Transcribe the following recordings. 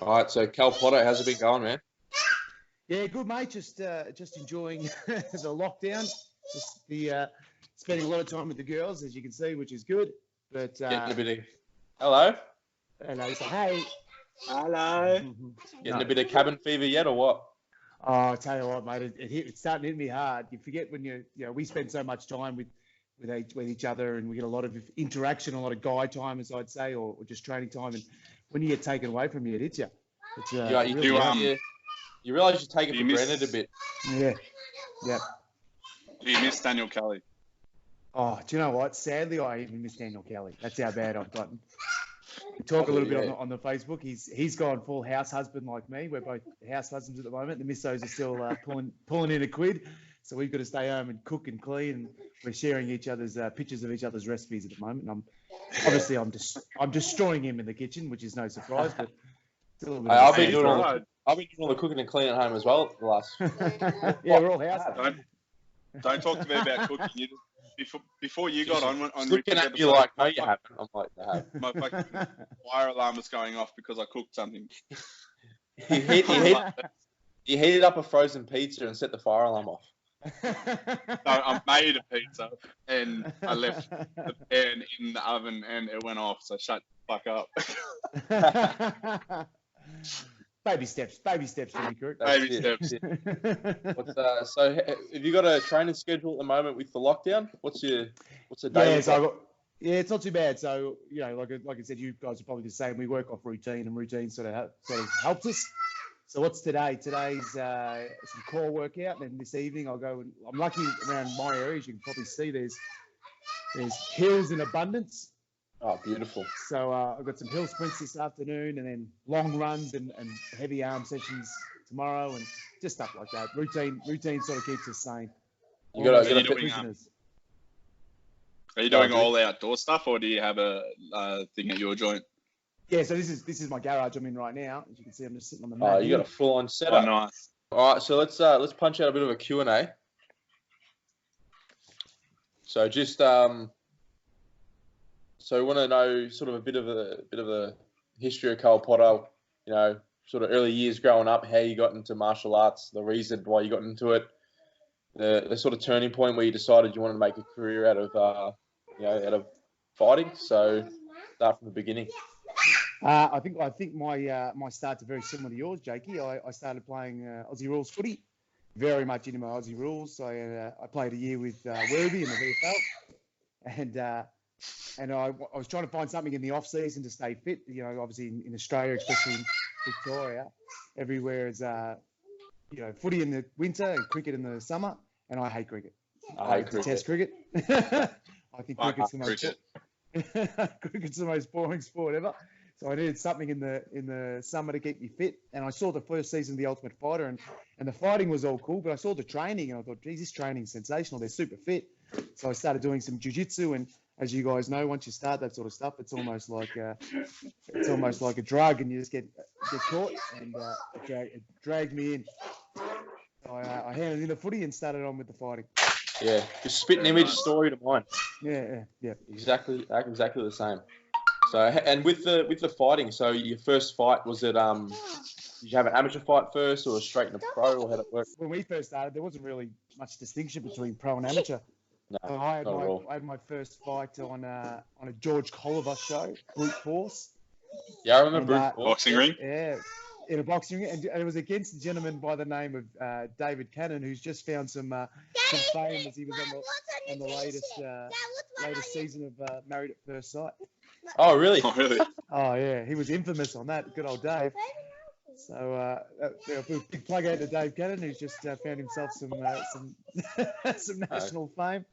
All right, so Cal Potter, how's it been going, man? Yeah, good mate. Just enjoying the lockdown. Just spending a lot of time with the girls, as you can see, which is good. But Getting a bit of... Hello? and I say, hey, Hello. Getting a bit of cabin fever yet, or what? oh, I tell you what, mate, it's starting to hit me hard. You forget when we spend so much time with each other, and we get a lot of interaction, a lot of guy time, as I'd say, or just training time. And when you get taken away from you, it hits you. It's You realise you take it for granted a bit. Yeah. Do you miss Daniel Kelly? Oh, do you know what? Sadly, I even miss Daniel Kelly. That's how bad I've gotten. We talk a little bit on the Facebook. He's gone full house husband like me. We're both house husbands at the moment. The missos are still pulling in a quid, so we've got to stay home and cook and clean. And we're sharing each other's pictures of each other's recipes at the moment. And I'm destroying him in the kitchen, which is no surprise. But still a bit I've been doing all the cooking and cleaning at home as well the last. Yeah, we're all house. Don't talk to me about cooking. Before you got on looking at me like, no, you haven't. I'm like, no. My fucking fire alarm was going off because I cooked something. You heated up a frozen pizza and set the fire alarm off. No, I made a pizza and I left the pan in the oven and it went off. So shut the fuck up. Baby steps, Jimmy Crook. Baby steps. So have you got a training schedule at the moment with the lockdown? What's the day? Yeah, it's not too bad. So like I said, you guys are probably the same. We work off routine, and routine sort of helps us. So what's today? Today's some core workout, and then this evening I'll go. And I'm lucky around my area, as you can probably see. There's hills in abundance. Oh, beautiful. So I've got some hill sprints this afternoon, and then long runs and heavy arm sessions tomorrow, and just stuff like that. Routine sort of keeps us sane. Are you doing all outdoor stuff, or do you have a thing at your joint? Yeah, so this is my garage I'm in right now. As you can see, I'm just sitting on the mat. Oh, you got a full-on setup. Oh, nice. All right, so let's punch out a bit of a Q&A. So just So we want to know sort of a bit of a history of Cole Potter, sort of early years growing up, how you got into martial arts, the reason why you got into it, the sort of turning point where you decided you wanted to make a career out of fighting. So start from the beginning. I think my starts are very similar to yours, Jakey. I started playing Aussie rules footy, very much into my Aussie rules. I played a year with Werribee in the VFL, and I was trying to find something in the off season to stay fit. Obviously in Australia, especially in Victoria, everywhere is footy in the winter and cricket in the summer, and I hate cricket. I detest cricket. I think cricket's the most boring sport ever. So I needed something in the summer to keep me fit. And I saw the first season of The Ultimate Fighter, and the fighting was all cool, but I saw the training and I thought, geez, this training's sensational. They're super fit. So I started doing some jiu-jitsu, and as you guys know, once you start that sort of stuff, it's almost like a drug, and you just get caught, and it dragged me in. So I handed in the footy and started on with the fighting. Yeah, just spit an image story to mine. Yeah. Exactly the same. So, and with the fighting, so your first fight, was it did you have an amateur fight first, or straight into pro, or how did it work? When we first started, there wasn't really much distinction between pro and amateur. No, I had my first fight on a George Colliver show, Brute Force. Yeah, I remember Brute Force. Boxing ring? Yeah, in a boxing ring. And it was against a gentleman by the name of David Cannon, who's just found some fame as he was on the latest season of Married at First Sight. Oh, really? Oh, yeah. He was infamous on that. Good old Dave. So, big plug out to Dave Cannon, who's just found himself some national fame.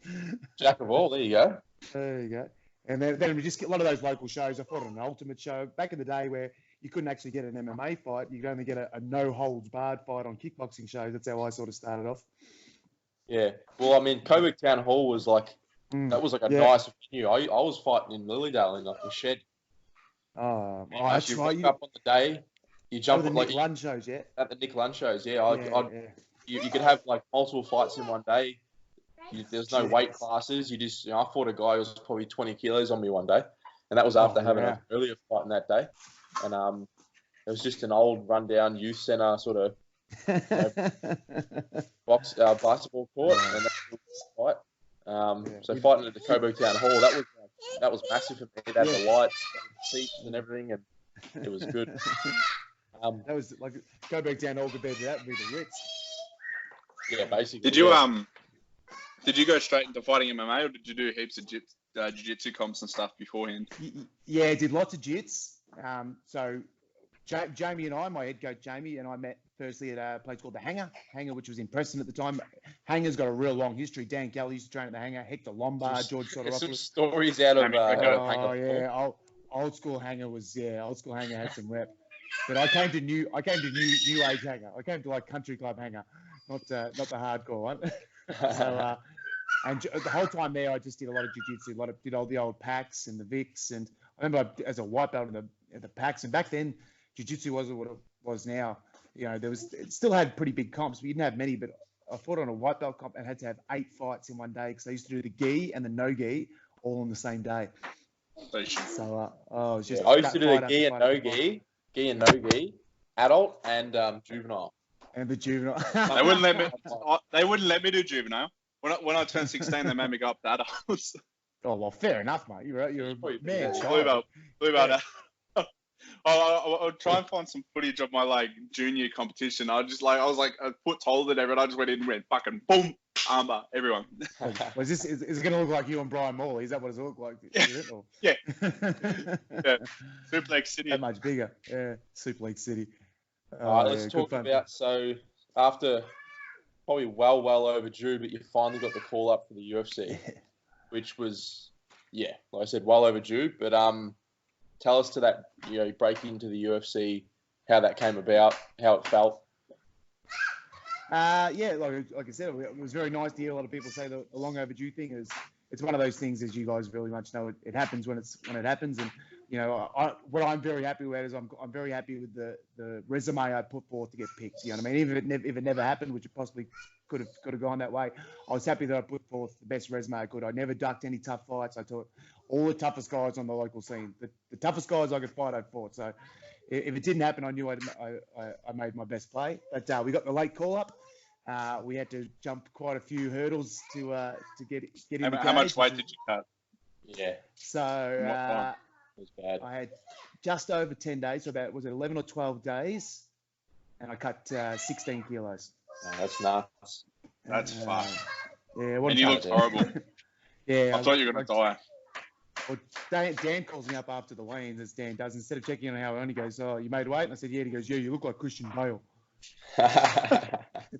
Jack of all, there you go. There you go. And then we just get a lot of those local shows. I fought on an Ultimate show back in the day where you couldn't actually get an MMA fight. You could only get a no-holds-barred fight on kickboxing shows. That's how I sort of started off. Yeah. Well, I mean, Coburg Town Hall was like, that was like a nice venue. I was fighting in Lilydale in like a shed. Oh, that's right. You up on the day. You jump at the Nick Lund shows, yeah. At the Nick Lund shows, yeah. You could have like multiple fights in one day. There's no weight classes. I fought a guy who was probably 20 kilos on me one day, and that was after having an earlier fight in that day. And It was just an old rundown youth centre sort of basketball court, and that was a fight. So fighting at the Coburg Town Hall, that was massive for me. It had the lights, the seats, and everything, and it was good. That was like Coburg Town Hall compared to that would be the Ritz. Yeah, basically. Did you go straight into fighting MMA, or did you do heaps of jiu-jitsu comps and stuff beforehand? Yeah, I did lots of jits. So Jamie and I, my head coach Jamie, and I met firstly at a place called the Hangar, which was in Preston at the time. Hangar's got a real long history. Dan Kelly used to train at the Hangar. Hector Lombard, George Soteropoulos. Some stories out of Hangar. Yeah, old school Hangar had some rep. But I came to new age Hangar. I came to like country club Hangar, not the hardcore one. So and the whole time there, I just did a lot of jiu-jitsu, did all the old packs and the Vicks, and I remember as a white belt in the packs. And back then, jiu-jitsu wasn't what it was now. You know, it still had pretty big comps, but you didn't have many. But I fought on a white belt comp and had to have 8 fights in one day because I used to do the gi and the no gi all on the same day. So it was just. I used to do the gi and no gi, adult and juvenile. And the juvenile. They wouldn't let me do juvenile. When I turned 16, they made me go up to adults. Oh well, fair enough, mate. You're a man. Blue belt. I'll try and find some footage of my like junior competition. I was like a foot taller than everyone. I just went in and went fucking boom, armbar, everyone. Is it going to look like you and Brian Morley? Is that what it's look like? Yeah. Suplex City. That much bigger. Yeah, Suplex City. All right, let's talk about, so after probably well overdue, but you finally got the call up for the UFC, which was, like I said, well overdue. But tell us to that, break into the UFC, how that came about, how it felt. Yeah, like I said, it was very nice to hear a lot of people say the long overdue thing is. It's one of those things, as you guys really much know, it happens when it happens. And what I'm very happy with is I'm very happy with the resume I put forth to get picked. You know what I mean? Even if it never happened, which it possibly could have gone that way, I was happy that I put forth the best resume I could. I never ducked any tough fights. I taught all the toughest guys on the local scene. The toughest guys I could fight, I fought. So if it didn't happen, I knew I made my best play. But we got the late call up. We had to jump quite a few hurdles to get in the cage. How much weight did you cut? Yeah. So it was bad. I had just over 10 days, so about, was it 11 or 12 days? And I cut 16 kilos. Oh, that's nuts. That's fucked. Yeah. And you looked horrible. Yeah. I thought you were going to die. Well, Dan calls me up after the weigh-ins, as Dan does. Instead of checking on how I only goes, "Oh, you made weight?" And I said, "Yeah." And he goes, "Yeah, you look like Christian Bale."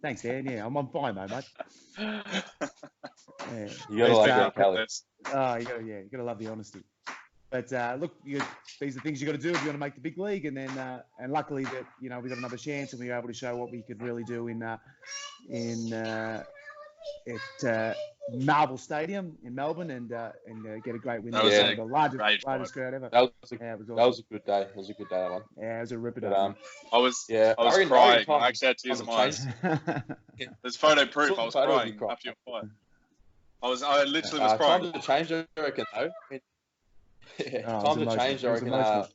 Thanks, Dan. Yeah, I'm fine though, mate. Yeah. You gotta like that, Kelly. Oh, you gotta love the honesty. But look, these are things you got to do if you want to make the big league, and then and luckily that we got another chance, and we were able to show what we could really do at Marvel Stadium in Melbourne, and get a great win. That was the largest crowd ever. That was a good day. It was a good day, that one. Yeah, it was a ripper day. I was crying. I actually had tears in my eyes. There's photo proof. I was crying after your fight. I literally was crying. Time to change, I reckon, though. Time to change, I reckon.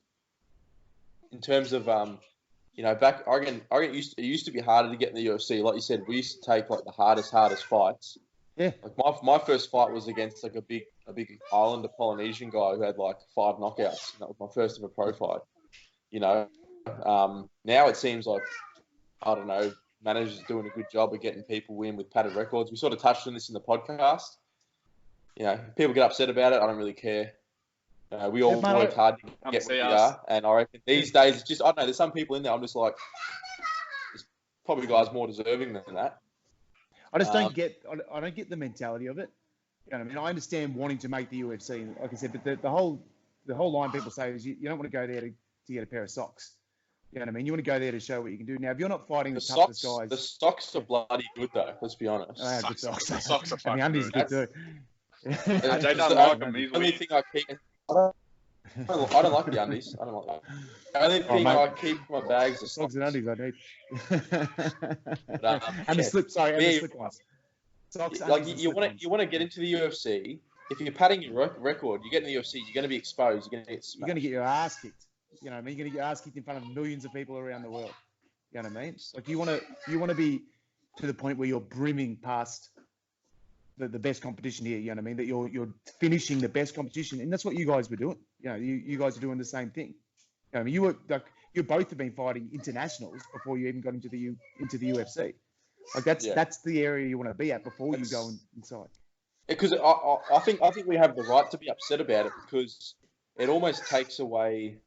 In terms of back, I reckon it used to be harder to get in the UFC. Like you said, we used to take like the hardest fights. Yeah. Like my first fight was against like a big Islander Polynesian guy who had like 5 knockouts. And that was my first ever pro fight. Now it seems like, I don't know, managers are doing a good job of getting people in with padded records. We sort of touched on this in the podcast. People get upset about it. I don't really care. We all worked hard to get where we are, and I reckon these days it's just, I don't know, there's some people in there I'm just like, there's probably guys more deserving than that. I just don't get the mentality of it. You know what I mean? I understand wanting to make the UFC, like I said, but the whole line people say is you don't want to go there to get a pair of socks. You know what I mean? You want to go there to show what you can do. Now, if you're not fighting the toughest guys, the socks are bloody good though. Let's be honest. I have good socks. The socks are fucking the undies are good too. The only thing I keep. I don't like the undies. I don't like that. The only thing I keep in my bags are socks and undies. I need. But, and the slip. Sorry, and the slip ones. Socks. Like you want to get into the UFC. If you're padding your record, you get in the UFC, you're going to be exposed. You're going to get smashed. You're going to get your ass kicked. You know what I mean? You're going to get ass kicked in front of millions of people around the world. You know what I mean? Like you want to be to the point where you're brimming past the best competition here. You know what I mean? That you're finishing the best competition, and that's what you guys were doing. You know, you guys are doing the same thing. You know, I mean, you both have been fighting internationals before you even got into the UFC. Like that's the area you want to be at before you go inside. Because I think we have the right to be upset about it, because it almost takes away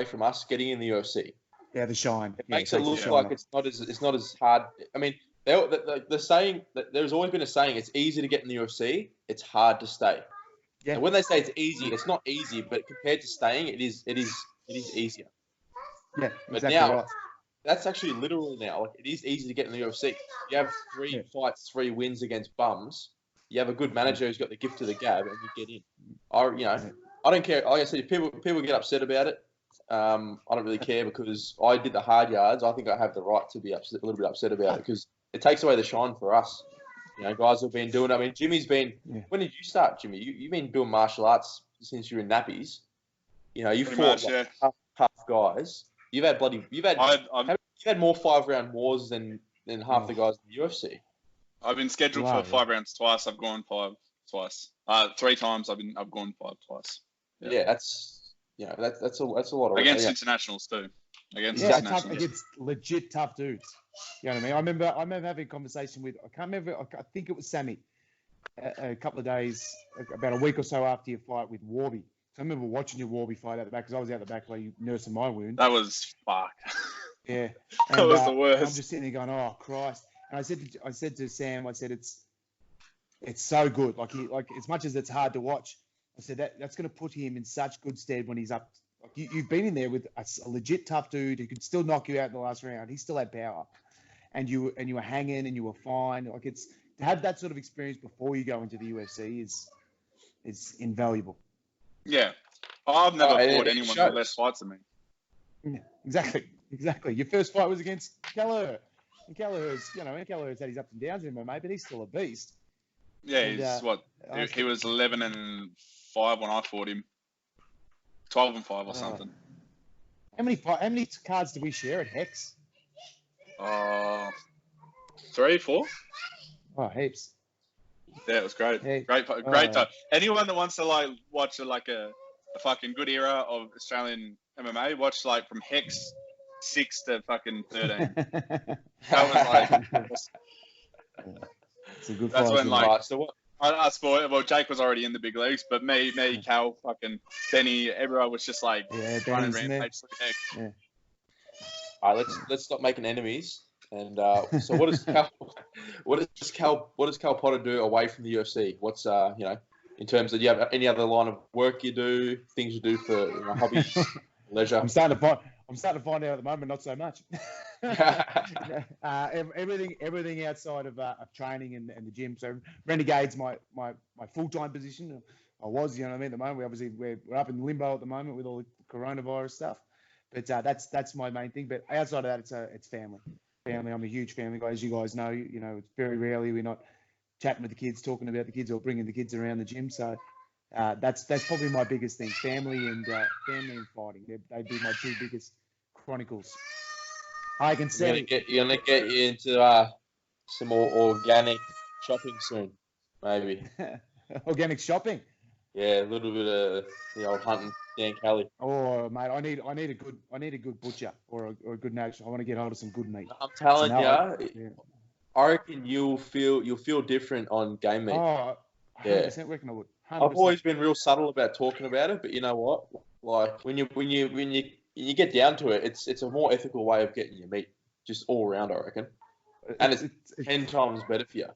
from us getting in the UFC. Yeah, the shine. It makes it look like it's not as hard. I mean, the saying that there's always been a saying: it's easy to get in the UFC, it's hard to stay. Yeah. And when they say it's easy, it's not easy, but compared to staying, it is easier. Yeah, but exactly now, right. That's actually literal now. Like, it is easy to get in the UFC. You have 3 fights, 3 wins against bums. You have a good manager who's got the gift of the gab, and you get in. I don't care. Like I said, if people get upset about it, I don't really care, because I did the hard yards. I think I have the right to be a little bit upset about it, because it takes away the shine for us. You know, guys have been doing it. I mean, Jimmy's been. Yeah. When did you start, Jimmy? You've been doing martial arts since you were in nappies. You know, you fought tough guys. You've had more 5-round wars than half the guys in the UFC. I've been scheduled for 5 rounds twice. I've gone 5 twice. 3 times I've gone 5 twice. Yeah, that's a lot of against internationals too. Against legit tough dudes. You know what I mean? I remember having a conversation with, I can't remember, I think it was Sammy, a couple of days, about a week or so after your fight with Warby. So I remember watching your Warby fight out the back, because I was out the back while you nursing my wound. That was fuck. Yeah. And, that was the worst. I'm just sitting there going, oh Christ. And I said to Sam, it's so good. Like as much as it's hard to watch, I said that's going to put him in such good stead when he's up. Like you've been in there with a legit tough dude who could still knock you out in the last round. He still had power, and you were hanging and you were fine. Like to have that sort of experience before you go into the UFC is invaluable. Yeah, I've never fought anyone with less fights than me. Yeah, exactly. Your first fight was against Kelleher. And Kelleher's had his ups and downs in MMA, but he's still a beast. Yeah, he was 11-5 when I fought him. 12-5 or something. How many cards do we share at Hex? 3, 4. Oh, heaps. Yeah, it was great. Hey. Great time. Anyone that wants to watch a fucking good era of Australian MMA, watch from Hex 6 to fucking 13. That was it's a good that's fight. when so what? I sport. Well, Jake was already in the big leagues, but me, Cal, fucking Benny, everyone was just running rampage through Hex. Yeah. All right, let's stop making enemies. And so, what does Cal Potter do away from the UFC? What's in terms of, do you have any other line of work you do, things you do for hobbies, leisure? I'm starting to find out at the moment, not so much. Everything outside of training and the gym. So Renegade's my full-time position. I was, you know what I mean. At the moment, we're up in limbo at the moment with all the coronavirus stuff. But that's my main thing. But outside of that, it's family. I'm a huge family guy, as you guys know. You know, it's very rarely we're not chatting with the kids, talking about the kids, or bringing the kids around the gym. So that's probably my biggest thing: family and fighting. They'd be my 2 biggest chronicles. I can say you're gonna get you into some more organic shopping soon, maybe. Organic shopping. Yeah, a little bit of the old hunting, Dan Kelly. Oh, mate, I need a good butcher or a good nation. I want to get hold of some good meat. I'm telling you, I reckon you'll feel different on game meat. Oh, 100% reckon I would. 100%. I've always been real subtle about talking about it, but you know what? Like when you get down to it, it's a more ethical way of getting your meat, just all around, I reckon. And it's 10 times better for you.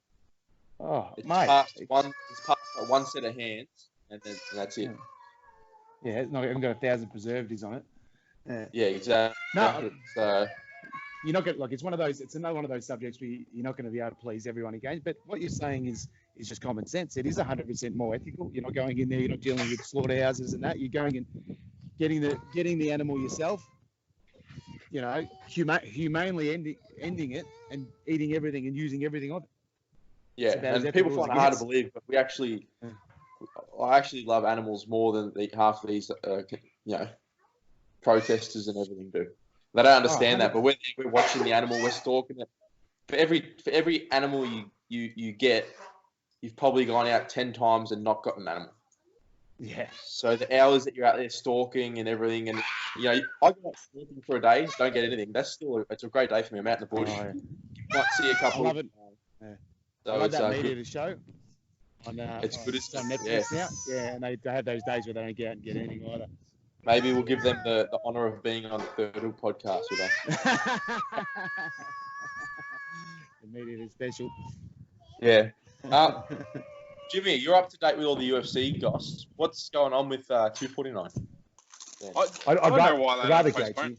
Oh, it's mate. Past one set of hands, and that's it. Yeah, it's not even got 1,000 preservatives on it. Yeah, exactly. No, so you're not going it's one of those. It's another one of those subjects where you're not going to be able to please everyone again. But what you're saying is just common sense. It is 100% more ethical. You're not going in there. You're not dealing with slaughterhouses and that. You're going and getting the animal yourself. You know, humanely ending it and eating everything and using everything of it. Yeah, and people find it hard to believe, but I actually love animals more than half of these, protesters and everything do. They don't understand that, but when we're watching the animal, we're stalking it. For every animal you get, you've probably gone out 10 times and not got an animal. Yeah. So the hours that you're out there stalking and everything, and I go out stalking for a day, don't get anything. It's a great day for me. I'm out in the bush. Oh, You might see a couple. I love it. So I love that good. media show. It's good. It's on Netflix now. Yeah, and they have those days where they don't get out and get anything either. Maybe we'll give them the honour of being on the Third Hill podcast with us. The media is special. Yeah. Jimmy, you're up to date with all the UFC goss. What's going on with 249? Yeah. I don't know why I'd they rather postponed.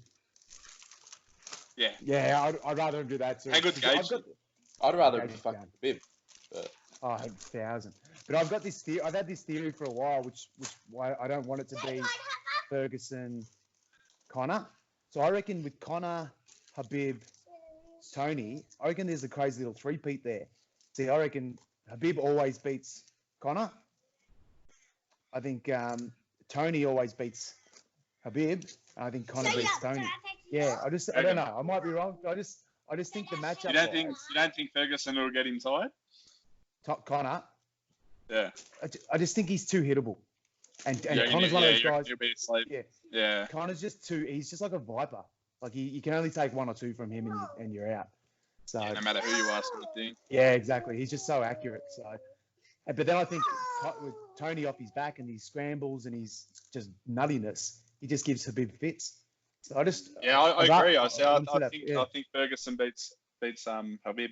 Yeah. Yeah, I'd rather do that too. Hey, good gauge. I'd rather be fucking Bib. But... Oh, 1,000. But I've got this theory. I've had this theory for a while, which why I don't want it to be Ferguson, Connor. So I reckon with Connor, Habib, Tony, I reckon there's a crazy little three-peat there. See, I reckon Habib always beats Connor. I think Tony always beats Habib. And I think Connor beats Tony. Yeah, I don't know. I might be wrong. I just think the matchup. You don't think Ferguson will get inside? Connor. Yeah. I just think he's too hittable. And Connor's one of those guys. Yeah. Connor's he's just like a viper. Like you can only take one or two from him and you're out. So no matter who you are, sort of thing. Yeah, exactly. He's just so accurate. So, but then I think with Tony off his back and his scrambles and his just nuttiness, he just gives Habib fits. So I agree. I think Ferguson beats Habib.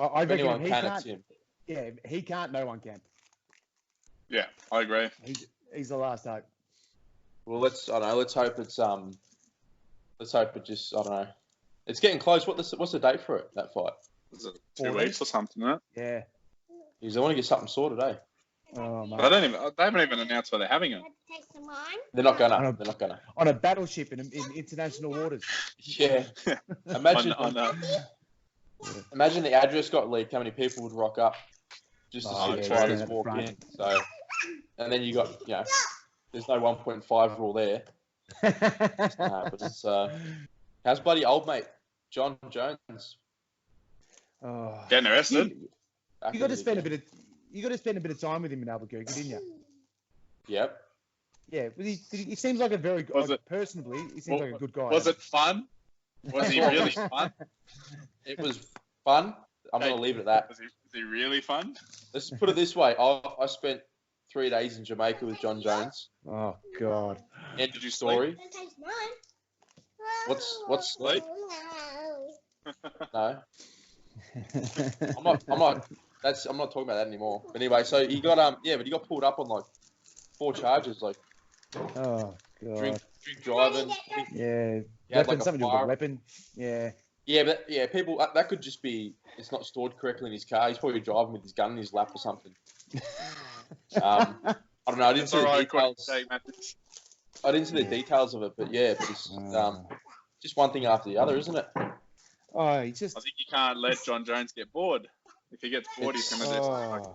I reckon anyone he can, can't. it's him. Yeah, if he can't. No one can. Yeah, I agree. He's the last hope. Well, let's hope it just, I don't know. It's getting close. What's the date for it? That fight? Is it 2 weeks or something? Right? Yeah. Because I want to get something sorted, eh? Oh man. They haven't even announced where they're having it. They're not gonna. On a battleship in international waters. Yeah. Imagine. Imagine the address got leaked. How many people would rock up just to see the fighters walk in? So, and then you got, there's no 1.5 rule there. But it's how's bloody old mate John Jones? Getting arrested. You got to spend a bit of time with him in Albuquerque, didn't you? Yep. Yeah, but he seems like a very good. Personally, he seems like a good guy. Was it fun? Was he really fun? It was fun. I'm going to leave it at that. Was he really fun? Let's put it this way. I spent 3 days in Jamaica with John Jones. Oh, God. End of story. What's sleep? No. I'm not talking about that anymore. But anyway, so he got he got pulled up on like 4 charges, like oh god, drink driving. Yeah, like something with a weapon. Yeah. Yeah, but people that could just be it's not stored correctly in his car. He's probably driving with his gun in his lap or something. I don't know. I didn't see the details. I didn't see the details of it, but it's just one thing after the other, isn't it? Oh, I think you can't let John Jones get bored. If he gets bored, he's going to do something.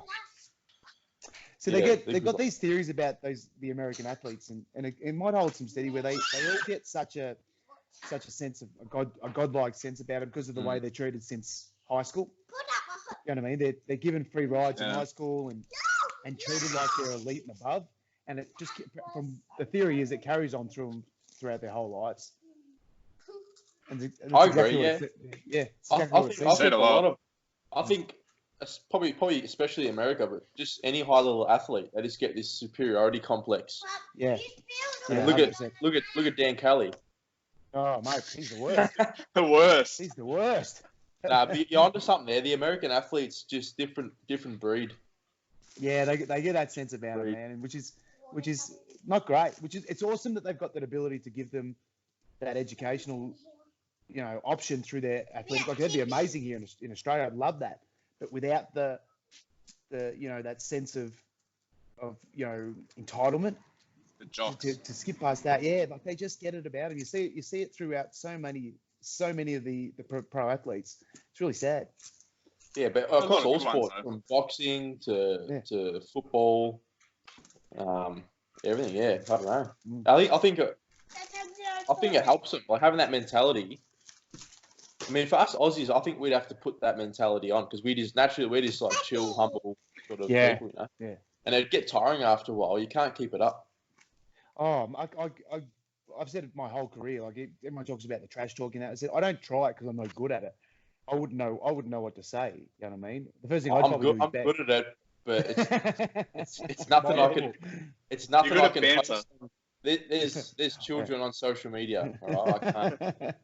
So they've got these theories about the American athletes, and it might hold some steady where they all get such a sense of a godlike sense about it because of the way they're treated since high school. You know what I mean? They're given free rides in high school and treated like they're elite and above. And it just from the theory is it carries on throughout their whole lives. And I agree. I think it's probably especially America, but just any high level athlete, they just get this superiority complex. Yeah. Look at Dan Kelly. Oh mate, he's the worst. The worst. He's the worst. Nah, but you're onto something there. The American athletes just different breed. Yeah, they get that sense about it, man, which is not great. It's awesome that they've got that ability to give them that educational, option through their athletic. Like that'd be amazing here in Australia. I'd love that, but without the that sense of entitlement. The jocks. To skip past that, like they just get it about them. You see it throughout so many of the pro athletes. It's really sad. Yeah, but across all sports, from boxing to football, everything. Yeah, I don't know. I think I think it helps them, like having that mentality. I mean, for us Aussies, I think we'd have to put that mentality on because we're just like chill, humble sort of people, you know. Yeah. And it'd get tiring after a while. You can't keep it up. Oh, I've said it my whole career. Like everyone talks about the trash talking. That I said I don't try it because I'm not good at it. I wouldn't know what to say. You know what I mean? The first thing I'd probably do is I'm good at it, but it's nothing I can. It's nothing You're I good can. at banter. There's children on social media. All right, I can't.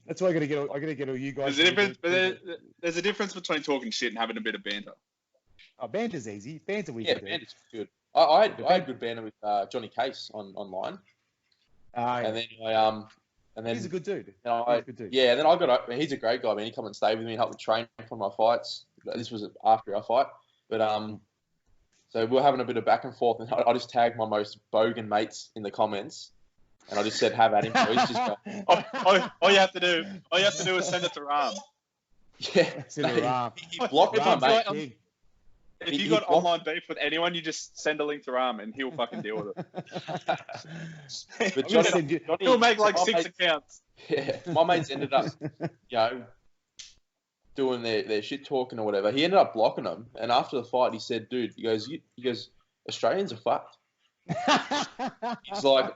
That's why I gotta get all you guys. There's a difference between talking shit and having a bit of banter. Oh, banter's easy. Banter we Yeah, can do. banter's good. I had good banter with Johnny Case online. Yeah. And then He's a good dude. He's a good dude. Yeah, and then I got up. He's a great guy, man. He come and stay with me and help me train for my fights. This was after our fight, but so we were having a bit of back and forth, and I just tagged my most bogan mates in the comments, and I just said, "Have at him, boys." Just go. All you have to do is send it to Ram. Yeah, Send it to Ram. He blocked my mate. If you got online beef with anyone, you just send a link to Ram and he'll fucking deal with it. But Johnny, he'll make like 6 accounts. Yeah, my mates ended up, doing their shit talking or whatever. He ended up blocking them, and after the fight, he said, "Dude, he goes, Australians are fucked." He's like,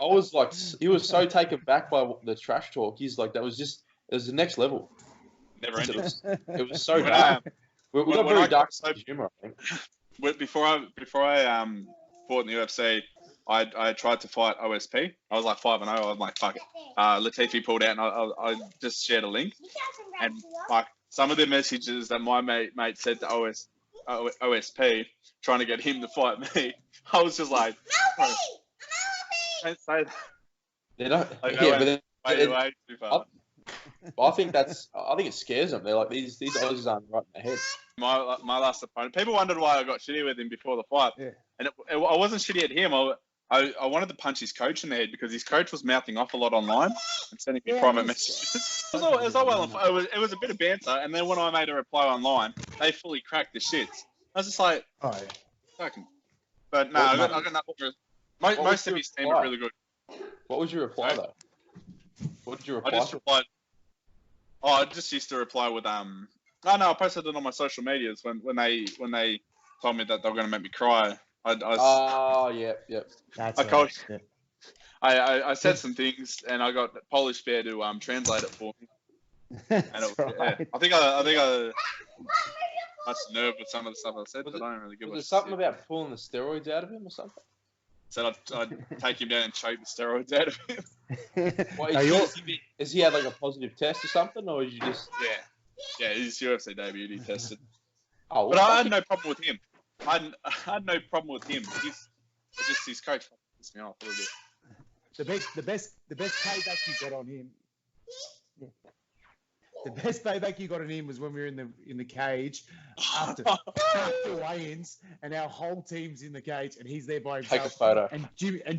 he was so taken back by the trash talk. He's like, it was the next level. Never ended. It was so dark. We got very dark humor, I think. Before I fought in the UFC, I tried to fight OSP. I was like 5-0. I was like, fuck it. Latifi pulled out, and I just shared a link. And like some of the messages that my mate said to OSP, trying to get him to fight me, I was just like, don't say that. They don't. Way too far. I think it scares them. They're like, these Aussies aren't right in their head. My last opponent. People wondered why I got shitty with him before the fight, and I wasn't shitty at him. I wanted to punch his coach in the head because his coach was mouthing off a lot online and sending me private messages. It was all well. It was a bit of banter, and then when I made a reply online, they fully cracked the shit. I was just like, fucking. But no, I got nothing. Most of his team are really good. What was your reply though? What did you reply? I just replied. I just used to reply with I posted it on my social medias when they told me that they were going to make me cry. I said some things and I got Polish Bear to translate it for me. And I think I touched nerve with some of the stuff I said, but I don't really give a shit. Was there something about pulling the steroids out of him or something? Said I'd take him down and choke the steroids out of him. Has he had like a positive test or something, or is you just? Yeah, his UFC debut he tested. Oh, but I had no problem with him. I had no problem with him. His coach pissed me off a little bit. The best payback you got on him. The best payback you got on him was when we were in the cage after weigh-ins, and our whole team's in the cage, and he's there by himself. Take a photo. And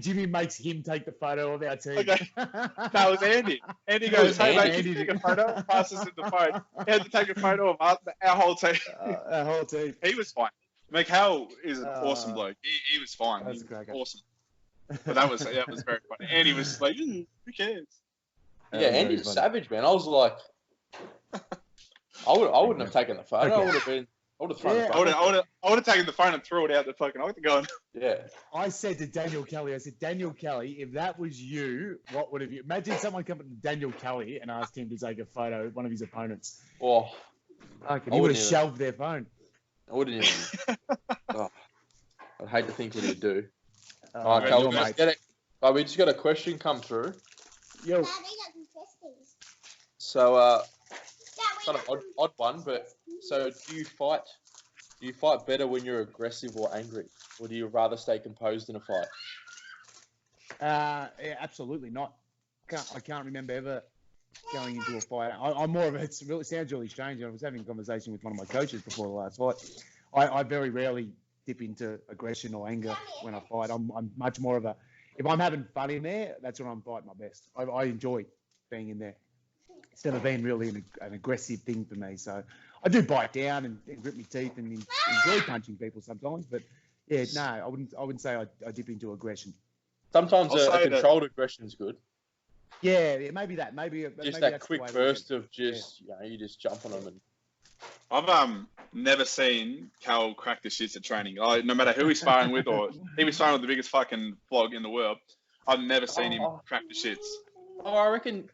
Jimmy makes him take the photo of our team. Okay. That was Andy. Andy goes, "Hey mate, can you take a photo?" Passes him the phone. He had to take a photo of our whole team. Our whole team. He was fine. McHale is an awesome bloke. He was fine. He was awesome. But that was very funny. Andy was like, "Who cares?" Yeah, Andy's savage, man. I was like, I wouldn't have taken the photo. I would have thrown the phone. I would have taken the phone and threw it out the fucking octagon. Yeah. I said to Daniel Kelly, Daniel Kelly, if that was you, what would have you? Imagine someone coming to Daniel Kelly and asked him to take a photo of one of his opponents. Oh. He would have shelved their phone. I wouldn't even. I'd hate to think what he'd do. All right, Kelly, we just got a question come through. Yo. So, kind of odd one, but so do you fight better when you're aggressive or angry, or do you rather stay composed in a fight? Yeah, absolutely not. I can't remember ever going into a fight. I'm more of a. It sounds really strange. I was having a conversation with one of my coaches before the last fight. I very rarely dip into aggression or anger when I fight. I'm much more of a. If I'm having fun in there, that's when I'm fighting my best. I enjoy being in there. It's never been really an aggressive thing for me. So I do bite down and grit my teeth and enjoy punching people sometimes. But yeah, no, I wouldn't say I dip into aggression. Sometimes a controlled aggression is good. Yeah, maybe that. Maybe Just maybe that that's the quick way to burst look of just, you just jump on them. And I've never seen Cal crack the shits at training. No matter who he's sparring with, or he was sparring with the biggest fucking flog in the world, I've never seen him crack the shits. Oh, I reckon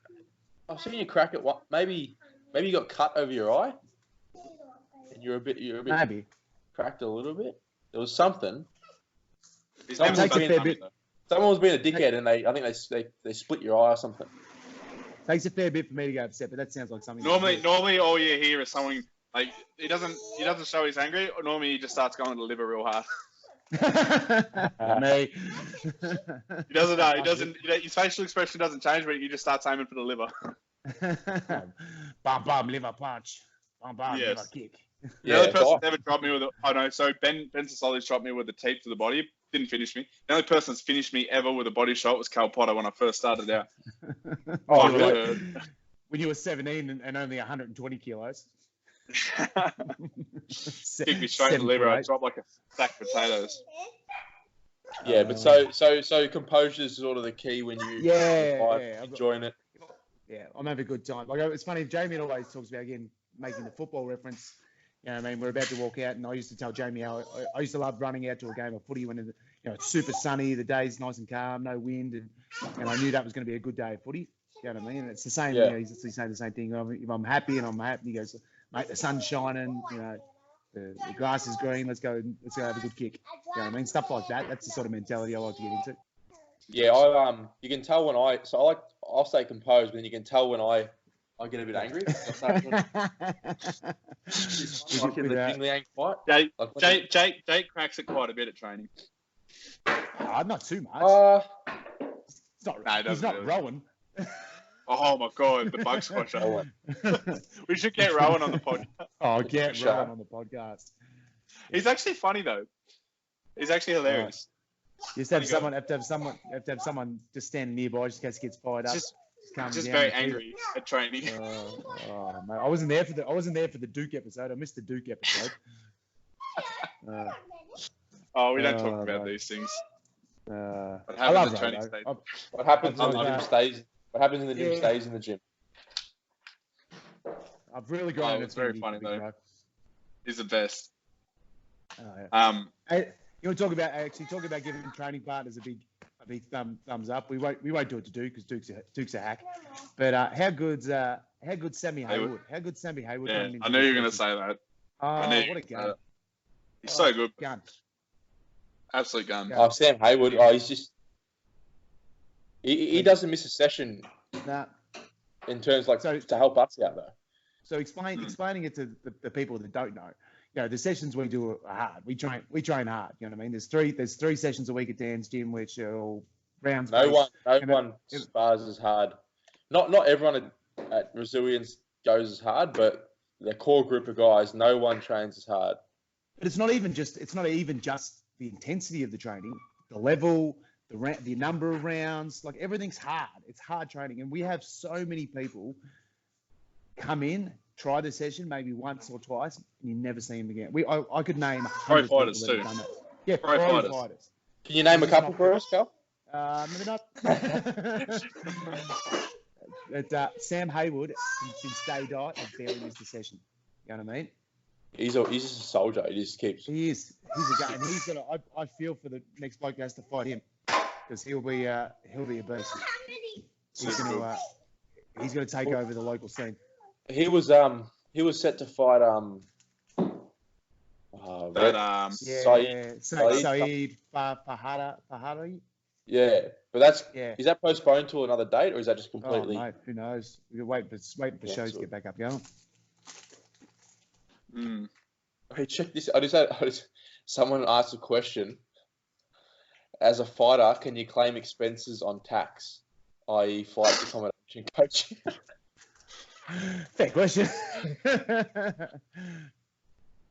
I've seen you crack it. What? Maybe you got cut over your eye, and you're a bit maybe cracked a little bit. There was something. Someone was being a dickhead, and I think they split your eye or something. Takes a fair bit for me to go upset, but that sounds like something. Normally, all you hear is someone like he doesn't show he's angry. Or normally, he just starts going to the liver real hard. Me. He doesn't. His facial expression doesn't change, but he just starts aiming for the liver. Bum, liver punch. Bum, liver kick. The only person that's ever dropped me with so Ben Sassoli's dropped me with a teep to the body. Didn't finish me. The only person that's finished me ever with a body shot was Cal Potter when I first started out. Oh, really? When you were 17 and only 120 kilos. Kick me straight in the liver. I dropped like a sack of potatoes. Yeah, but so composure is sort of the key when you enjoying it. Yeah, I'm having a good time. Like, it's funny, Jamie always talks about, again, making the football reference. You know what I mean? We're about to walk out, and I used to tell Jamie how I used to love running out to a game of footy when it's super sunny, the day's nice and calm, no wind, and I knew that was going to be a good day of footy. You know what I mean? And it's the same. Yeah. He's saying the same thing. If I'm happy and I'm happy, he goes, mate, the sun's shining. The grass is green. Let's go have a good kick. You know what I mean? Stuff like that. That's the sort of mentality I like to get into. Yeah, you can tell when I'll stay composed, but then you can tell when I get a bit angry. Jake cracks it quite a bit at training. Not too much. He's not really. Rowan. Oh my god, the bug squasher. We should get Rowan on the podcast. Oh, get Rowan on the podcast. He's actually funny though. He's actually hilarious. You have to have someone just standing nearby just in case he gets fired up. Just very angry at training. Mate, I wasn't there for the Duke episode. I missed the Duke episode. We don't talk about these things. I love the training stage. What happens in the gym stays. What happens in the gym stays in the gym. I've really grown. It's very funny though. Bro. He's the best. Hey, you want to talk about giving training partners a big thumbs up. We won't do it to Duke because Duke's a hack. But how good's Sammy Hayward? How good Sammy Hayward? Yeah, I knew you were going to say that. What a gun! He's so good. Gun. Absolute gun. Oh, Sam Hayward. Oh, he's just he doesn't miss a session. Nah. In terms to help us out though. So explaining it to the people that don't know. The sessions we do are hard. We train hard. You know what I mean? There's three sessions a week at Dan's gym, which are all rounds. No one spars as hard. Not everyone at Resilience goes as hard, but the core group of guys, no one trains as hard. But it's not even just the intensity of the training, the level, the number of rounds. Like, everything's hard. It's hard training, and we have so many people come in, try the session maybe once or twice, and you never see them again. I could name 100 pro fighters people that too. have done that. Yeah, pro fighters. Can you name a couple for us, Cal? Maybe not. But Sam Hayward, since day dot, has barely missed a session. You know what I mean? He's just a soldier. He just keeps. He is. He's a guy, and he's gonna. I feel for the next bloke who has to fight him, because he'll be a beast. He's gonna take over the local scene. He was set to fight Saeed Fahadi. Yeah, but is that postponed to another date, or is that just completely? Oh, mate, who knows? We're waiting for shows to get back up going. Hey, check this. Someone asked a question. As a fighter, can you claim expenses on tax, i.e., flight accommodation, coaching? Fair question.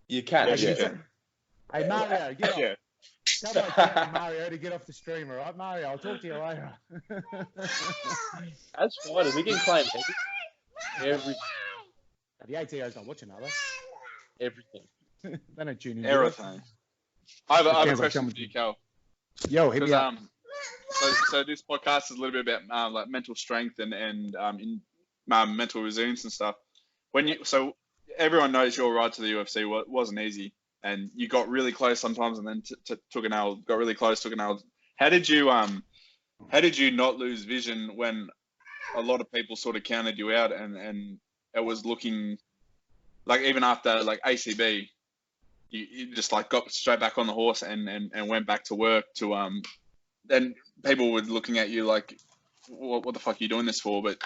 You can. Hey, Mario, get off. Tell Mario to get off the stream, all right? Mario, I'll talk to you later. As fighters, we can claim every. The ATO's not watching, are they? Everything. They don't tune in. Everything. I have a question for you, Cal. Yo, hit me up. So this podcast is a little bit about like mental strength and mental resilience and stuff. So everyone knows your ride to the UFC wasn't easy, and you got really close sometimes, and then took an L. Got really close, took an L. How did you not lose vision when a lot of people sort of counted you out, and it was looking like even after like ACB, you just like got straight back on the horse and went back to work to then people were looking at you like, what the fuck are you doing this for? But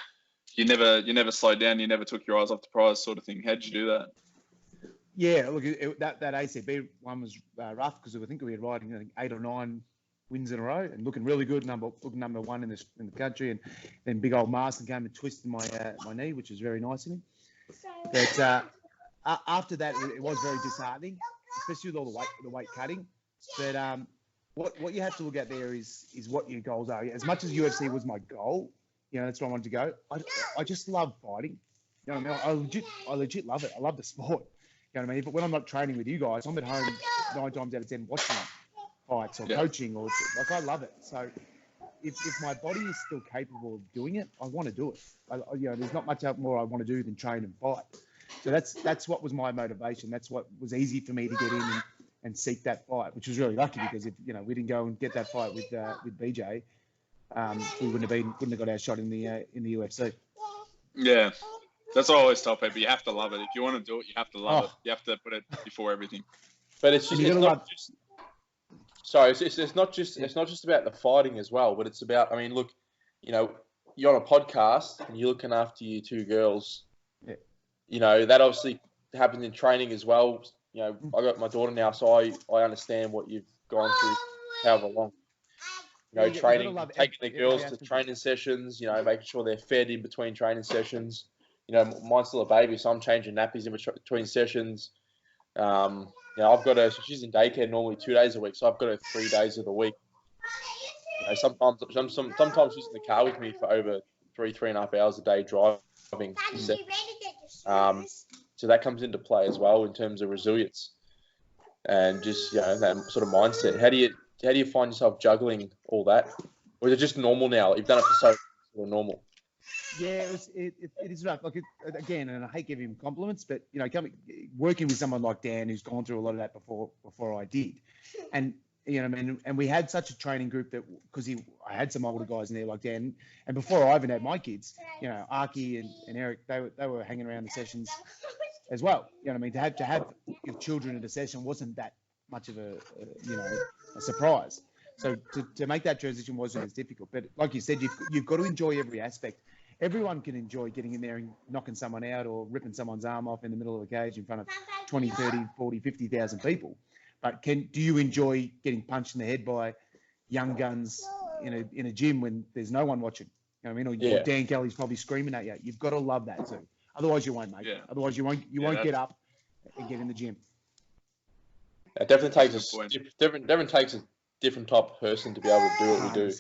you never slowed down. You never took your eyes off the prize, sort of thing. How'd you do that? Yeah, look, that ACB one was rough because I think we were riding, I think, 8 or 9 wins in a row and looking really good, number one in the country. And then big old Marston came and twisted my knee, which was very nice of him. But after that, it was very disheartening, especially with all the weight cutting. But what you have to look at there is what your goals are. As much as UFC was my goal, that's where I wanted to go. I just love fighting. You know what I mean? I legit love it. I love the sport. You know what I mean? But when I'm not training with you guys, I'm at home 9 times out of 10 watching fights or coaching or like I love it. So if my body is still capable of doing it, I want to do it. There's not much more I want to do than train and fight. So that's what was my motivation. That's what was easy for me to get in and seek that fight, which was really lucky because if we didn't go and get that fight with BJ, we wouldn't have got our shot in the UFC. Yeah, that's what I always tell people. You have to love it. If you want to do it, you have to love it. You have to put it before everything. But it's not just about the fighting as well, but it's about, I mean, look, you're on a podcast and you're looking after your 2 girls. Yeah. That obviously happens in training as well. I got my daughter now, so I understand what you've gone through, however long. Training, taking the girls to training sessions, making sure they're fed in between training sessions. Mine's still a baby, so I'm changing nappies in between sessions. I've got her, so she's in daycare normally 2 days a week, so I've got her 3 days of the week. Sometimes she's in the car with me for over 3.5 hours a day driving. So that comes into play as well in terms of resilience and just that sort of mindset. How do you find yourself juggling all that, or is it just normal now? You've done it for so normal. Yeah, it is rough. Like again, and I hate giving him compliments, but working with someone like Dan who's gone through a lot of that before I did, and and we had such a training group that because I had some older guys in there like Dan, and before I even had my kids, Arky and Eric, they were hanging around the sessions as well. To have your children at a session wasn't that much of a surprise. So to make that transition wasn't as difficult. But like you said, you've got to enjoy every aspect. Everyone can enjoy getting in there and knocking someone out or ripping someone's arm off in the middle of a cage in front of 20, 30, 40, 50,000 people. But do you enjoy getting punched in the head by young guns in a gym when there's no one watching? Or Dan Kelly's probably screaming at you. You've got to love that too. Otherwise you won't, mate. Yeah. Otherwise you won't get up and get in the gym. It definitely takes a different type of person to be able to do what we do.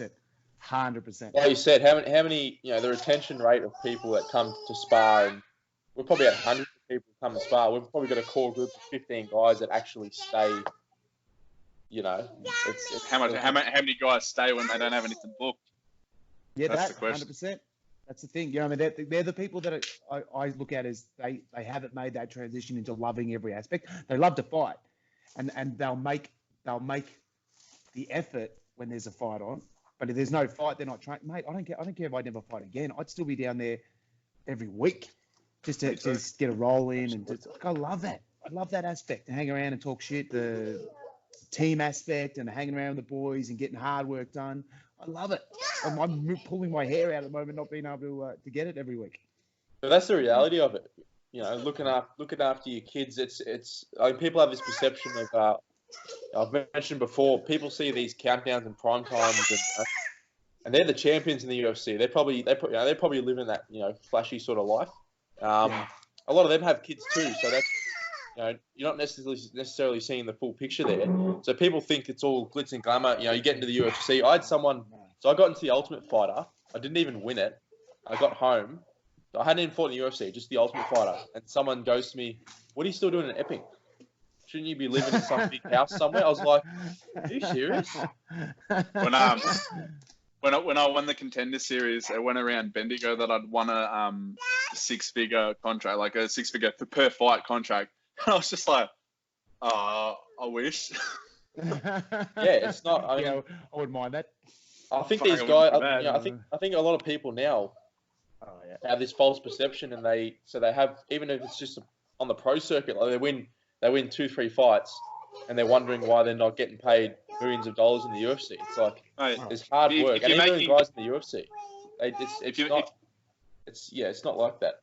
100%. Like you said, how many the retention rate of people that come to spar, and we're probably at hundreds of people come to spar. We've probably got a core group of 15 guys that actually stay. How many guys stay when they don't have anything booked? Yeah, that's the question. 100%. That's the thing. They're the people that I look at as they haven't made that transition into loving every aspect. They love to fight, and they'll make the effort when there's a fight on. But if there's no fight, they're not trained. Mate, I don't care if I never fight again. I'd still be down there every week just to get a roll in. And I love that. I love that aspect. To hang around and talk shit, the team aspect and hanging around with the boys and getting hard work done. I love it. I'm pulling my hair out at the moment not being able to get it every week. But that's the reality of it. Looking after your kids. It's people have this perception of I've mentioned before, people see these countdowns and prime times, and they're the champions in the UFC. They probably live in that flashy sort of life. A lot of them have kids too, so that's you're not necessarily seeing the full picture there. So people think it's all glitz and glamour. You get into the UFC. I got into the Ultimate Fighter. I didn't even win it. I got home. I hadn't even fought in the UFC, just the Ultimate Fighter. And someone goes to me, "What are you still doing in Epping? Shouldn't you be living in some big house somewhere?" I was like, "Are you serious?" when I won the Contender Series, it went around Bendigo that I'd won a 6-figure contract, like a 6-figure per fight contract. And I was just like, I wish. Yeah, it's not. I mean, yeah, I wouldn't mind that. I think Fuck, these I guys. wouldn't be bad. I think a lot of people now have this false perception, and they have, even if it's just on the pro circuit, like they win 2-3 fights, and they're wondering why they're not getting paid millions of dollars in the UFC. It's like Mate, it's hard work, and even the guys in the UFC, it's not like that.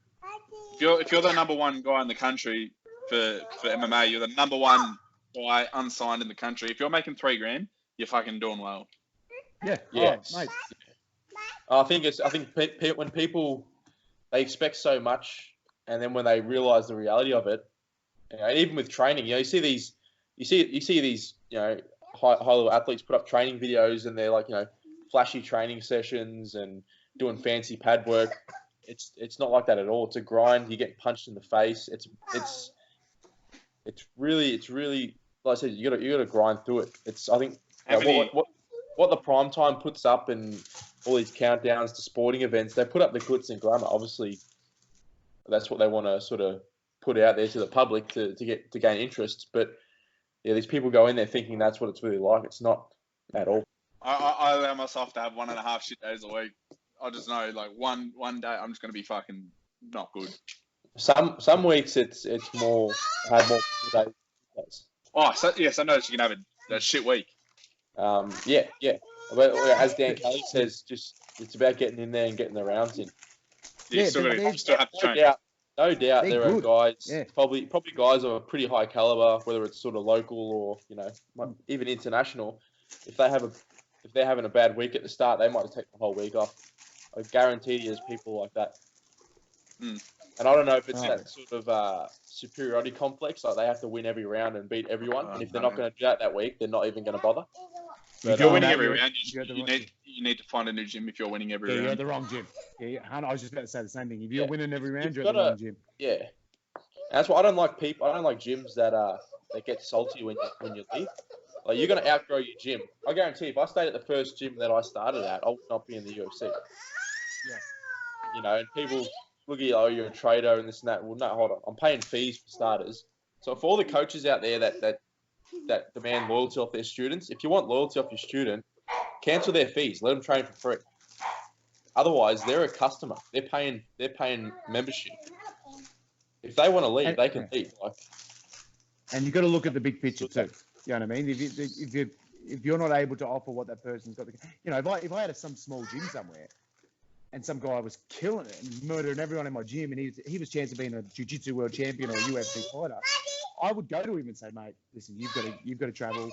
If you're the number one guy in the country for MMA, you're the number one guy unsigned in the country. If you're making $3,000, you're fucking doing well. Yeah, Yes. mate. I think when people, they expect so much, and then when they realize the reality of it, even with training, you see these high level athletes put up training videos, and they're like, flashy training sessions and doing fancy pad work. It's not like that at all. It's a grind. You get punched in the face. It's really, like I said, you gotta grind through it. I think what the prime time puts up, and all these countdowns to sporting events, they put up the glitz and glamour. Obviously, that's what they want to sort of put out there to the public to gain interest. But yeah, these people go in there thinking that's what it's really like. It's not at all. I allow myself to have 1.5 shit days a week. I just know, like, one day I'm just gonna be fucking not good. Some weeks it's more days. Oh, so yes, I noticed you can have a shit week. Yeah. But as Dan Kelly says, it's about getting in there and getting the rounds in. You still have to train. No doubt there are guys, Yeah. probably guys of a pretty high caliber, whether it's sort of local or even international. If they're having a bad week at the start, they might take the whole week off. I guarantee there's people like that. Mm. And I don't know if it's that sort of superiority complex, like they have to win every round and beat everyone. And if they're not going to do that week, they're not even going to bother. If you're winning every round, you need to find a new gym if you're winning every round. You're at the wrong gym. Yeah, I was just about to say the same thing. If you're winning every round, you're at the wrong gym. Yeah. And that's why I don't like gyms that get salty when you leave. Like, you're going to outgrow your gym. I guarantee if I stayed at the first gym that I started at, I would not be in the UFC. Yeah. And people look at you, oh, you're a trader and this and that. Well, no, hold on. I'm paying fees for starters. So for all the coaches out there that demand loyalty off their students, if you want loyalty off your student, cancel their fees. Let them train for free. Otherwise, they're a customer. They're paying membership. If they want to leave, they can leave. And you've got to look at the big picture too. You know what I mean? If you're not able to offer what that person's got, if I had some small gym somewhere, and some guy was killing it and murdering everyone in my gym, and he was chance of being a jiu-jitsu world champion or a UFC fighter, I would go to him and say, mate, listen, you've got to travel,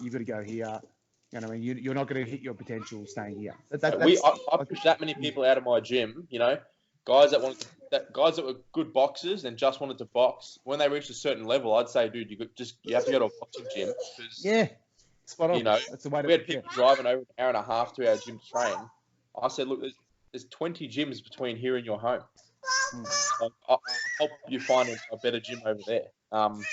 you've got to go here. You know what I mean? You're not going to hit your potential staying here. I pushed that many people out of my gym. Guys that were good boxers and just wanted to box. When they reached a certain level, I'd say, dude, you have to go to a boxing gym. Yeah, spot on. That's the way we had people driving over an hour and a half to our gym to train. I said, look, there's 20 gyms between here and your home. I'll help you find a better gym over there. And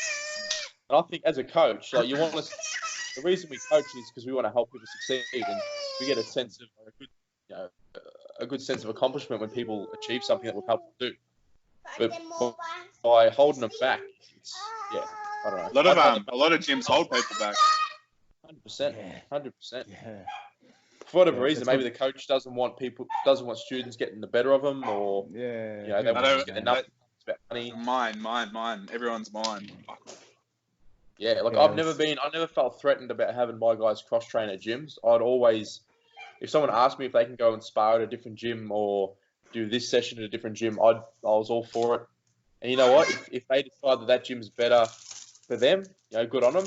I think as a coach, like, the reason we coach is because we want to help people succeed, and we get a sense of a good sense of accomplishment when people achieve something that we've helped them do. But by holding them back, I don't know. A lot of gyms hold people back. 100%. Yeah. For whatever reason, maybe the coach doesn't want students getting the better of them, or they want to get enough. It's about money. Mine. Everyone's mine. Yeah, I've never felt threatened about having my guys cross train at gyms. I'd always, if someone asked me if they can go and spar at a different gym or do this session at a different gym, I was all for it. And you know what? If they decide that gym's better for them, good on them.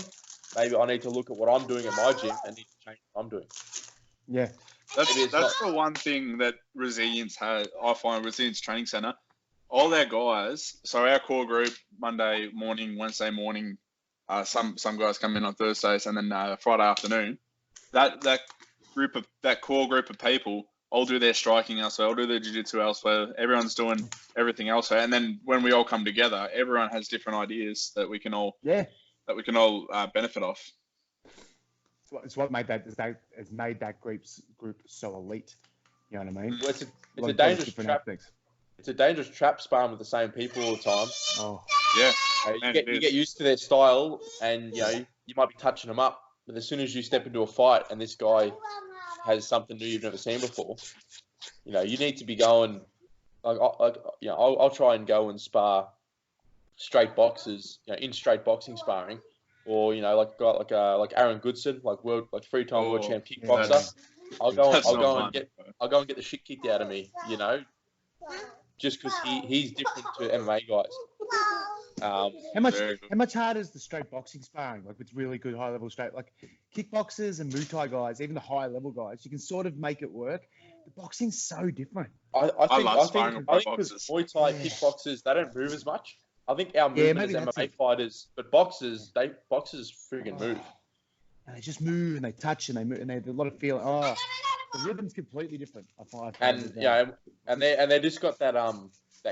Maybe I need to look at what I'm doing at my gym and need to change what I'm doing. Yeah. That's the one thing that Resilience has. I find Resilience Training Centre, all their guys, so our core group, Monday morning, Wednesday morning, some guys come in on Thursdays, and then Friday afternoon, that core group of people all do their striking elsewhere, all do their jiu-jitsu elsewhere, everyone's doing everything elsewhere, and then when we all come together, everyone has different ideas that we can all benefit off. It's what made that has made that group so elite. You know what I mean? Well, it's Like, a dangerous different trap. aspects. It's a dangerous trap sparring with the same people all the time. Oh, Yeah. You get used to their style, and you might be touching them up, but as soon as you step into a fight and this guy has something new you've never seen before, you need to be going. I'll try and go and spar straight boxers, in straight boxing sparring, or like Aaron Goodson, like 3-time world champ kickboxer. I'll go and get the shit kicked out of me, just because he's different to MMA guys. how much harder is the straight boxing sparring? Like with really good high level straight, like kickboxers and Muay Thai guys, even the high level guys, you can sort of make it work. The boxing's so different. I love sparring with boxers. Muay Thai kickboxers, they don't move as much. I think our movement as MMA fighters, but boxers friggin' move. And they just move and they touch and they move and they have a lot of feeling. Oh, the rhythm's completely different. I find. And they just got that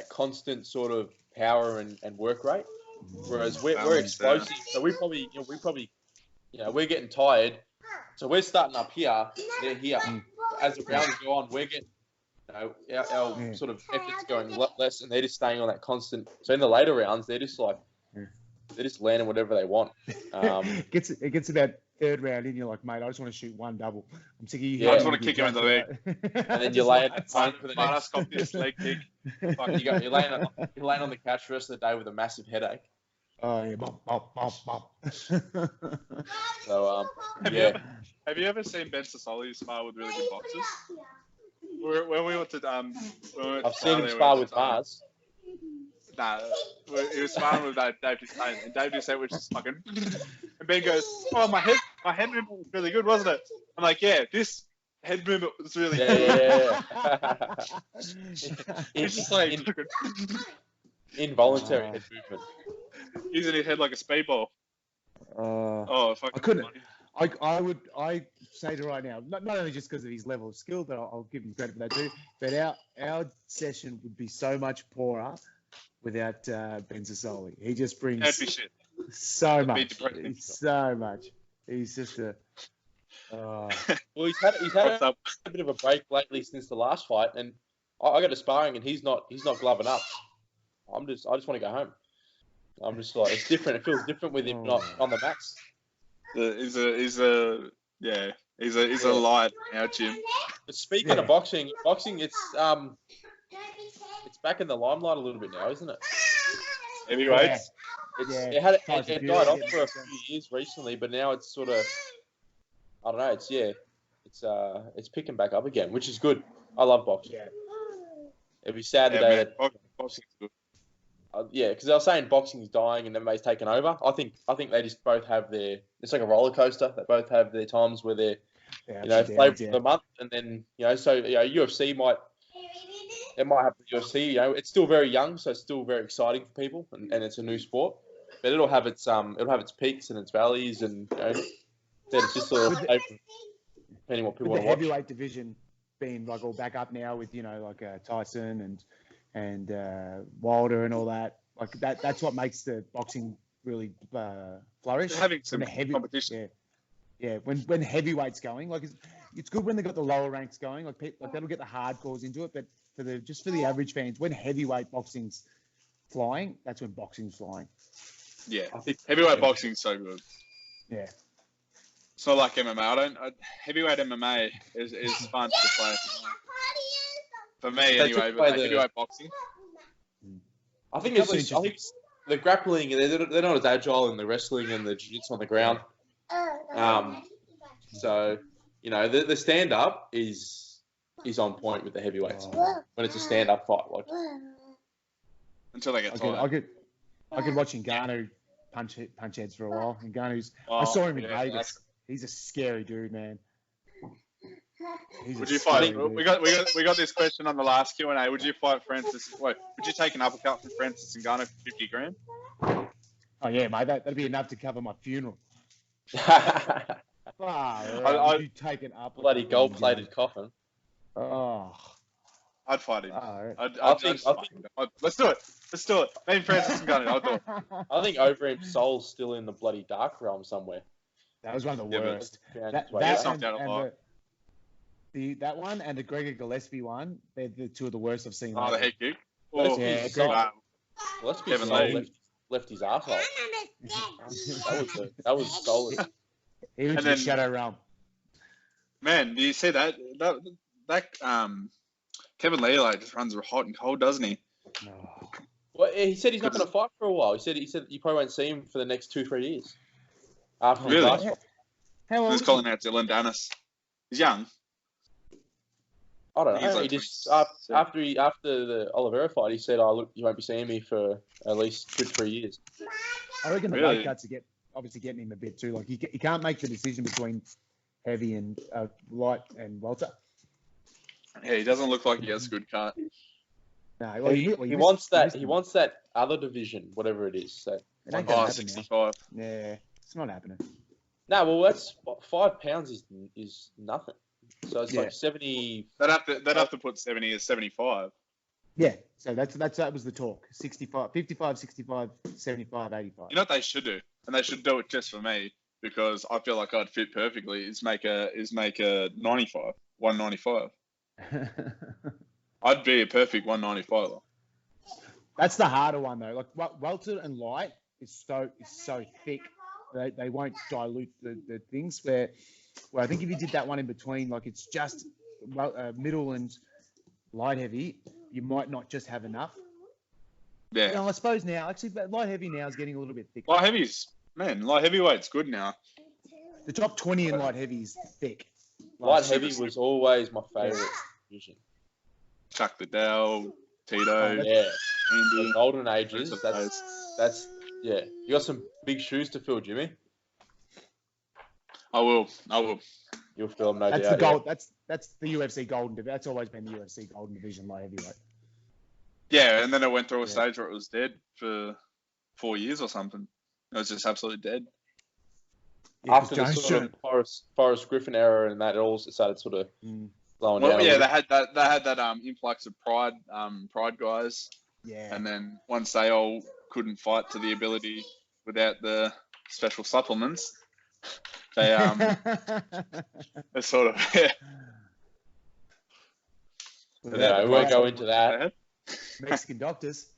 constant sort of power and work rate, whereas we're explosive. So we probably we're getting tired. So we're starting up here, they're here. As the rounds go on, we're getting our sort of efforts going a lot less, and they're just staying on that constant. So in the later rounds, they're just landing whatever they want. It gets about third round in, you're like, mate, I just want to shoot one double. I'm sick of you. I just want to kick him in the leg. And then you lay it for the next. Got this leg kick. You're laying on the couch for the rest of the day with a massive headache. Oh yeah, bop. So Have you ever seen Ben Sassoli spar with really good boxers? When we went to I've seen him spar with Mars. Nah, he was sparring with Dave Dussain, and Dave Dussain was just fucking. And Ben goes, "Oh, my head movement was really good, wasn't it?" I'm like, "Yeah, this head movement was really good." Yeah. It's just like involuntary head movement. Using his head like a speedball. Fucking. I couldn't. I say to right now, not only just because of his level of skill, but I'll give him credit for that too. But our session would be so much poorer without Ben Sassoli. He just brings so much. So much. He's just a. Well, he's had a bit of a break lately since the last fight, and I got to sparring, and he's not gloving up. I just want to go home. I'm just like, it's different. It feels different with him not on the mats. He's a light in our gym. But speaking of boxing it's back in the limelight a little bit now, isn't it? Heavyweights. It died off for a few years recently, but now it's sort of, I don't know. It's picking back up again, which is good. I love boxing. Yeah. It'd be sad today that boxing's good. because they were saying boxing's dying and MMA's taken over. I think they just both have it's like a roller coaster. They both have their times where they're play for the month, and then UFC might have the UFC. It's still very young, so it's still very exciting for people, and it's a new sport. But it'll have its peaks and its valleys, and it's just sort of depending what people want to watch. The heavyweight division being like all back up now with Tyson and Wilder and all that. Like that's what makes the boxing really flourish. They're having some competition. Yeah. When heavyweights going, like it's good when they got the lower ranks going. Like that'll get the hardcores into it. But for the average fans, when heavyweight boxing's flying, that's when boxing's flying. Yeah, I think heavyweight boxing's so good. Yeah. It's not like MMA. Heavyweight MMA is fun to play. For me, anyway, but heavyweight boxing. I think the grappling, they're not as agile in the wrestling and the jiu-jitsu on the ground. So, the stand-up is on point with the heavyweights when it's a stand-up fight. Like until they get tired. I could watch Ngannou punch heads for a while. Ngannou's, I saw him in Vegas. He's a scary dude, man. Would you fight? We got this question on the last Q&A. Would you fight Francis? Would you take an uppercut from Francis Ngannou for 50 grand? Oh yeah, mate. That'd be enough to cover my funeral. You take an uppercut. Bloody gold-plated coffin. Oh. I'd fight him. Let's do it. Me and Francis Ngannou. I'll do it. I think Overeem's soul's still in the bloody dark realm somewhere. That was one of the Yeah, but- worst. Yeah, That Gets and, knocked out a and lot. that one and the Gregor Gillespie one, they're the two of the worst I've seen. Oh, the lately. head kick. Let's Oh, be yeah, sold. wow. Let's be Kevin sold. Lee. Left his arsehole. That was solid. He went And to the then- shadow realm. Man, do you see that? That Kevin Lee like just runs hot and cold, doesn't he? Oh. Well, he said he's not going to fight for a while. He said you probably won't see him for the next 2-3 years. After his Really? last fight. How old Who's is calling out Dylan Dennis? He's young. I don't I think he's know. like He just 27. after the Oliveira fight, he said, "Oh, look, you won't be seeing me for at least 2-3 years." I reckon the Really? weight cuts are obviously getting him a bit too. Like he can't make the decision between heavy and light and welter. Yeah, he doesn't look like he has a good cut. No, well, He missed- wants that. missed He him. wants that other division, whatever it is. So It ain't gonna Oh, happen 65. now. Yeah, it's not happening. no, well, that's 5 pounds is nothing. So it's Yeah. like 70. They'd have to put 70 as 75. Yeah, so that was the talk. 65, 55, 65, 75, 85. You know what they should do, and they should do it just for me because I feel like I'd fit perfectly. Is make a 95, 195. I'd be a perfect 195. That's the harder one though. Like welter and light is so thick. They won't dilute the things. Where I think if you did that one in between, like it's just middle and light heavy, you might not just have enough. Yeah. You know, I suppose now actually, but light heavy now is getting a little bit thicker. Light heavyweight's good now. The top 20 in light heavy is thick. Light super heavy slick. was always my favourite division. Chuck Liddell, Tito, Oh, Yeah, Andy. the golden ages. Those That's yeah. You got some big shoes to fill, Jimmy. I will. You'll fill them, no That's doubt. the gold. That's the UFC golden division. That's always been the UFC golden division, light heavyweight. Yeah, and then it went through a Yeah. stage where it was dead for 4 years or something. It was just absolutely dead. Yeah. After the Jonas sort of Forrest Griffin era and that, it all started sort of Mm. slowing Well, down. a yeah, little they had that influx of pride guys, Yeah. and then once they all couldn't fight to the ability without the special supplements, they they sort of bit. Yeah, we won't go into that. Mexican doctors.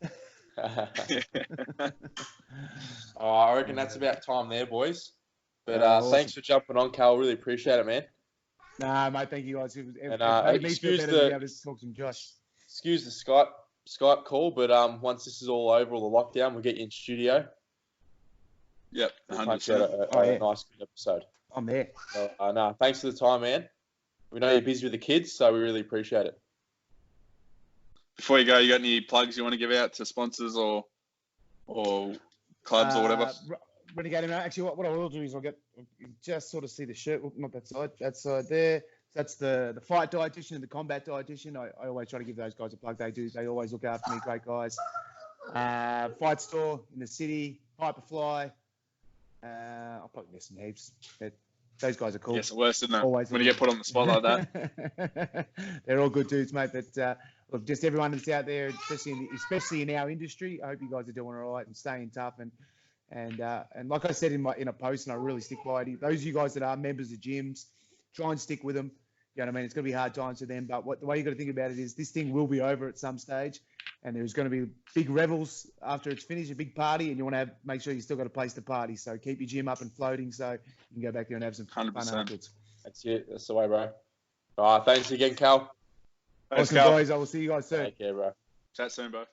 I reckon that's about time there, boys. But Awesome. thanks for jumping on, Carl. Really appreciate it, man. Nah, mate, thank you guys. It And, made me feel excuse better the- to be able to talk to Josh. Excuse the Skype call, but once this is all over, all the lockdown, we'll get you in studio. Yep, We'll 100%. punch out a Oh, yeah. nice good episode. I'm there. So, no, thanks for the time, man. We know you're busy with the kids, so we really appreciate it. Before you go, you got any plugs you want to give out to sponsors or clubs or whatever? Renegade, actually, what I will do is I'll get just sort of see the shirt. Well, not that side there. That's the fight dietitian and the combat dietitian. I always try to give those guys a plug. They always look after me. Great guys. Fight store in the city. Hyperfly. I'll probably miss some heaps. But those guys are cool. Yes, the worst, isn't it? Always When you get put on the spot like that. They're all good dudes, mate. But look, just everyone that's out there, especially in our industry, I hope you guys are doing all right and staying tough. And like I said in a post, and I really stick by it. Those of you guys that are members of gyms, try and stick with them. You know what I mean? It's going to be hard times for them, but the way you got to think about it is this thing will be over at some stage, and there's going to be big revels after it's finished, a big party, and you want to make sure you still got a place to party. So keep your gym up and floating, so you can go back there and have some fun 100%. afterwards. That's it. That's the way, bro. All right, thanks again, Cal. Thanks, Awesome, Cal. boys. I will see you guys soon. Take care, bro. Chat soon, bro.